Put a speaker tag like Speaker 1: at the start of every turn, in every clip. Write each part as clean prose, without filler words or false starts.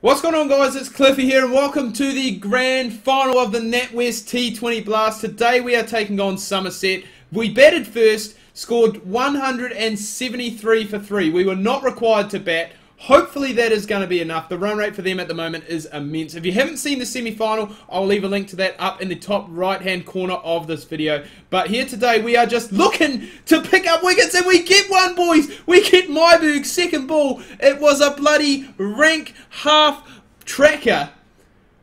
Speaker 1: What's going on, guys? It's Cliffy here and welcome to the grand final of the NatWest T20 Blast. Today we are taking on Somerset. We batted first, scored 173 for 3. We were not required to bat. Hopefully that is going to be enough. The run rate for them at the moment is immense. If you haven't seen the semi-final, I'll leave a link to that up in the top right-hand corner of this video. But here today, we are just looking to pick up wickets, and we get one, boys! We get Myberg's second ball. It was a bloody rank half tracker.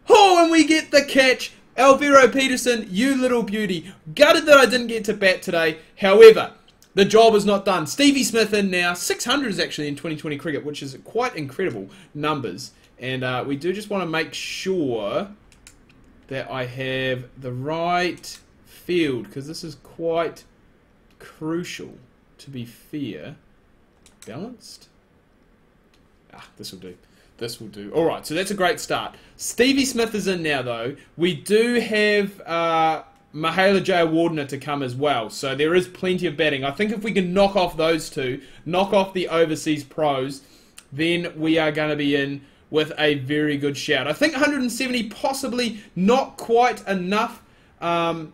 Speaker 1: Oh, and we get the catch. Alvaro Peterson, you little beauty. Gutted that I didn't get to bat today. However, the job is not done. Stevie Smith in now. 600s actually in 2020 cricket, which is quite incredible numbers. And we do just want to make sure that I have the right field, because this is quite crucial, to be fair. Balanced? This will do. This will do. Alright, so that's a great start. Stevie Smith is in now, though. We do have Mahela Jayawardene to come as well, so there is plenty of batting. I think if we can knock off those two, knock off the overseas pros, then we are going to be in with a very good shout. I think 170 possibly not quite enough, but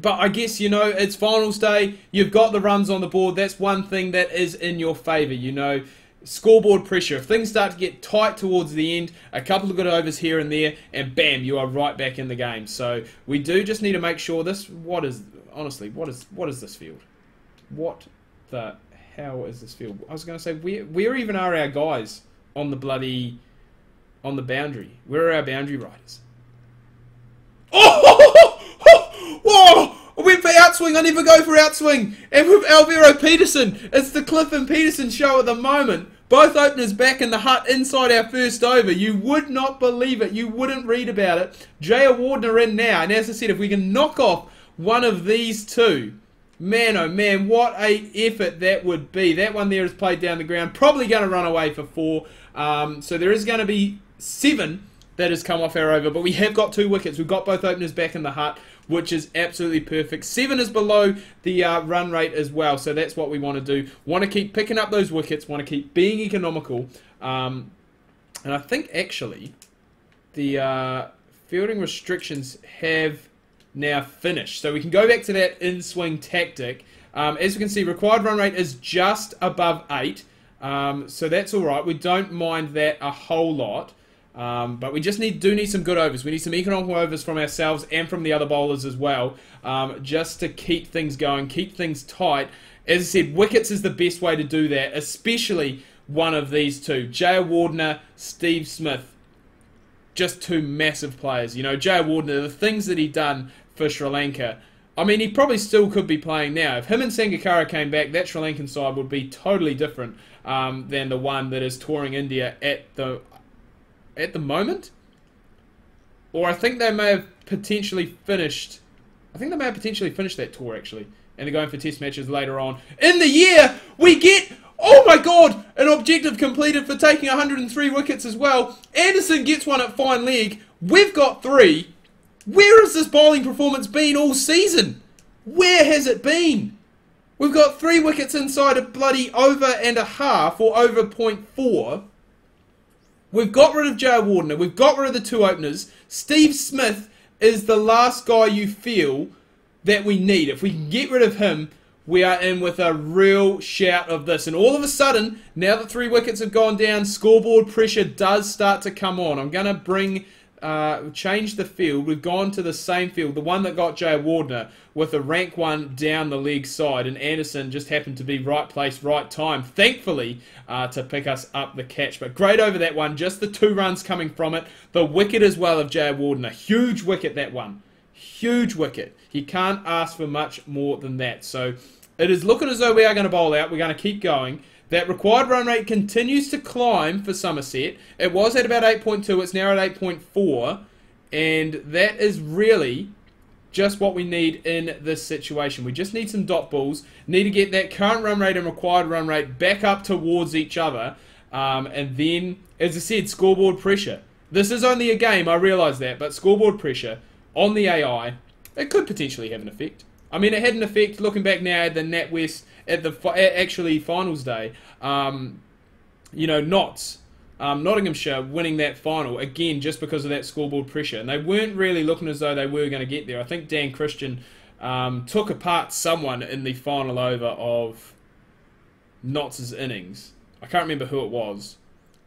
Speaker 1: I guess, you know, it's finals day. You've got the runs on the board. That's one thing that is in your favour, you know. Scoreboard pressure. If things start to get tight towards the end, a couple of good overs here and there, and bam, you are right back in the game. So we do just need to make sure this. Honestly, what is this field? What the hell is this field? I was going to say, where even are our guys on the boundary? Where are our boundary riders? Oh! Whoa! I went for outswing. I never go for outswing. And with Alvaro Peterson, it's the Cliff and Peterson show at the moment. Both openers back in the hut inside our first over. You would not believe it. You wouldn't read about it. Jayawardene in now. And as I said, if we can knock off one of these two, man, oh man, what a effort that would be. That one there is played down the ground. Probably going to run away for 4. So there is going to be 7 that has come off our over. But we have got 2 wickets. We've got both openers back in the hut, which is absolutely perfect. 7 is below the run rate as well, so that's what we want to do. Want to keep picking up those wickets, want to keep being economical. And I think, actually, the fielding restrictions have now finished. So we can go back to that in-swing tactic. As we can see, required run rate is just above 8, so that's all right. We don't mind that a whole lot. But we just do need some good overs. We need some economical overs from ourselves and from the other bowlers as well, just to keep things going, keep things tight. As I said, wickets is the best way to do that, especially one of these two. Jayawardene, Steve Smith, just 2 massive players. You know, Jayawardene, the things that he done for Sri Lanka, I mean, he probably still could be playing now. If him and Sangakkara came back, that Sri Lankan side would be totally different than the one that is touring India at the moment. Or I think they may have potentially finished. I think they may have potentially finished that tour, actually. And they're going for test matches later on in the year. We get, oh my god, an objective completed for taking 103 wickets as well. Anderson gets one at fine leg. We've got 3. Where has this bowling performance been all season? Where has it been? We've got 3 wickets inside a bloody over and a half, or over 0.4. We've got rid of Jayawardene. We've got rid of the 2 openers. Steve Smith is the last guy you feel that we need. If we can get rid of him, we are in with a real shout of this. And all of a sudden, now that 3 wickets have gone down, scoreboard pressure does start to come on. I'm going to change the field. We've gone to the same field, the one that got Jayawardene, with a rank 1 down the leg side, and Anderson just happened to be right place, right time, thankfully, to pick us up the catch. But great over that one, just the 2 runs coming from it. The wicket as well of Jayawardene, huge wicket that one, huge wicket. He can't ask for much more than that. So it is looking as though we are going to bowl out. We're going to keep going. That required run rate continues to climb for Somerset. It was at about 8.2. It's now at 8.4. And that is really just what we need in this situation. We just need some dot balls. Need to get that current run rate and required run rate back up towards each other. And then, as I said, scoreboard pressure. This is only a game, I realise that. But scoreboard pressure on the AI, it could potentially have an effect. I mean, it had an effect, looking back now at the NatWest, at the actually finals day. You know, Knots Nottinghamshire winning that final, again, just because of that scoreboard pressure. And they weren't really looking as though they were going to get there. I think Dan Christian took apart someone in the final over of Knotts' innings. I can't remember who it was,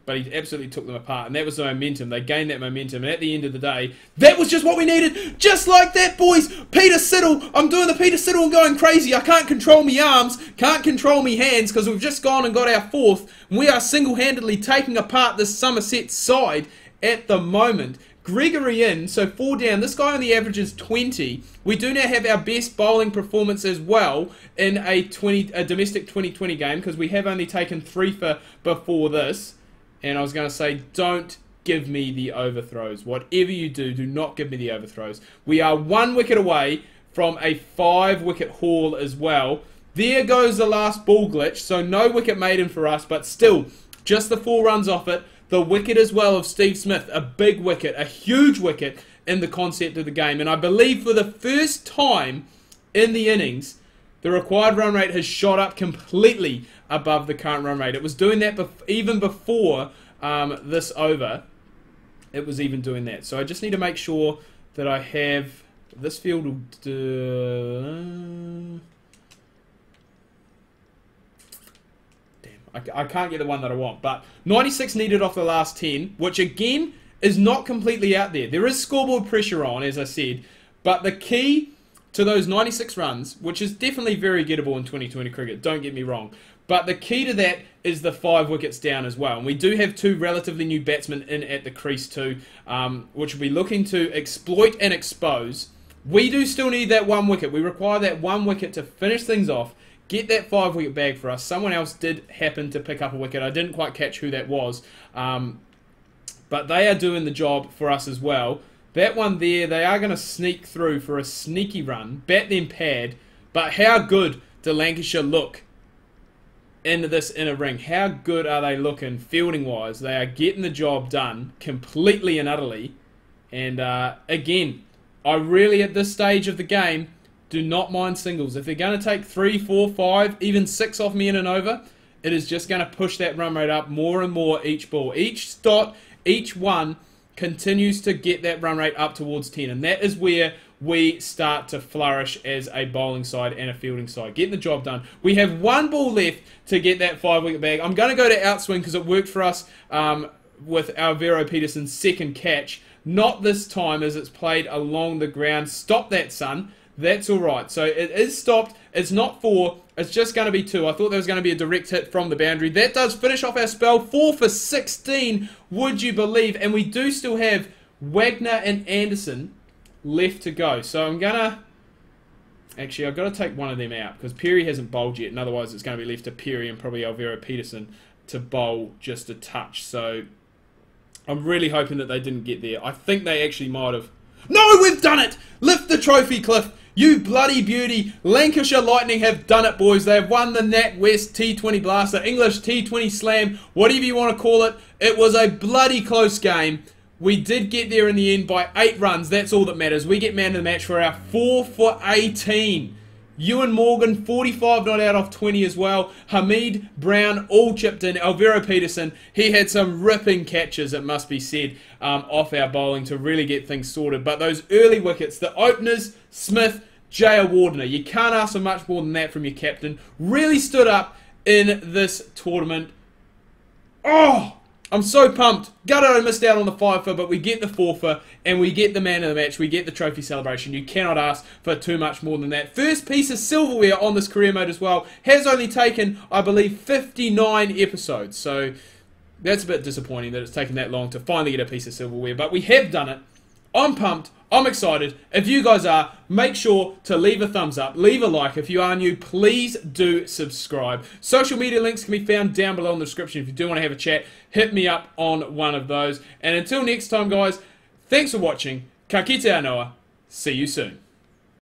Speaker 1: but he absolutely took them apart, and that was the momentum. They gained that momentum, and at the end of the day, that was just what we needed. Just like that, boys. Peter Siddle. I'm doing the Peter Siddle and going crazy. I can't control me arms, can't control me hands, because we've just gone and got our fourth. We are single-handedly taking apart this Somerset side at the moment. Gregory in, so 4 down. This guy on the average is 20. We do now have our best bowling performance as well in a domestic 2020 game, because we have only taken 3 for before this. And I was going to say, don't give me the overthrows. Whatever you do, do not give me the overthrows. We are 1 wicket away from a 5-wicket haul as well. There goes the last ball glitch. So no wicket maiden for us, but still, just the 4 runs off it. The wicket as well of Steve Smith, a big wicket, a huge wicket in the concept of the game. And I believe for the first time in the innings, the required run rate has shot up completely above the current run rate. It was doing that even before this over. It was even doing that. So I just need to make sure that I have... This field will do... Damn, I can't get the one that I want. But 96 needed off the last 10, which again is not completely out there. There is scoreboard pressure on, as I said. But the key to those 96 runs, which is definitely very gettable in 2020 cricket, don't get me wrong. But the key to that is the 5 wickets down as well. And we do have 2 relatively new batsmen in at the crease too, which will be looking to exploit and expose. We do still need that 1 wicket. We require that 1 wicket to finish things off, get that 5-wicket bag for us. Someone else did happen to pick up a wicket. I didn't quite catch who that was. But they are doing the job for us as well. That one there, they are going to sneak through for a sneaky run. Bat then pad. But how good do Lancashire look into this inner ring? How good are they looking fielding-wise? They are getting the job done completely and utterly. And again, I really, at this stage of the game, do not mind singles. If they're going to take 3, 4, 5, even 6 off me in and over, it is just going to push that run rate up more and more each ball. Each dot, each one continues to get that run rate up towards 10, and that is where we start to flourish as a bowling side and a fielding side. Getting the job done. We have 1 ball left to get that 5-wicket bag. I'm going to go to outswing because it worked for us with Alvaro Peterson's second catch. Not this time, as it's played along the ground. Stop that, son. That's alright. So it is stopped. It's not 4. It's just going to be 2. I thought there was going to be a direct hit from the boundary. That does finish off our spell. 4 for 16, would you believe? And we do still have Wagner and Anderson left to go. So I'm going to... Actually, I've got to take one of them out because Perry hasn't bowled yet. And otherwise, it's going to be left to Perry and probably Alvaro Peterson to bowl just a touch. So I'm really hoping that they didn't get there. I think they actually might have. No, we've done it! Lift the trophy, Cliff. You bloody beauty. Lancashire Lightning have done it, boys. They have won the NatWest T20 Blast, the English T20 Slam, whatever you want to call it. It was a bloody close game. We did get there in the end by 8 runs. That's all that matters. We get man of the match for our 4 for 18. Ewan Morgan, 45 not out off 20 as well. Hamid Brown, all chipped in. Alvaro Peterson, he had some ripping catches, it must be said, off our bowling to really get things sorted. But those early wickets, the openers, Smith, Jaya Wardner, you can't ask for much more than that from your captain. Really stood up in this tournament. Oh! I'm so pumped. Gutted I missed out on the 5-for, but we get the 4-for, and we get the man of the match. We get the trophy celebration. You cannot ask for too much more than that. First piece of silverware on this career mode as well. Has only taken, I believe, 59 episodes. So that's a bit disappointing that it's taken that long to finally get a piece of silverware. But we have done it. I'm pumped. I'm excited. If you guys are, make sure to leave a thumbs up, leave a like. If you are new, please do subscribe. Social media links can be found down below in the description. If you do want to have a chat, hit me up on one of those. And until next time, guys, thanks for watching. Ka kite anoa. See you soon.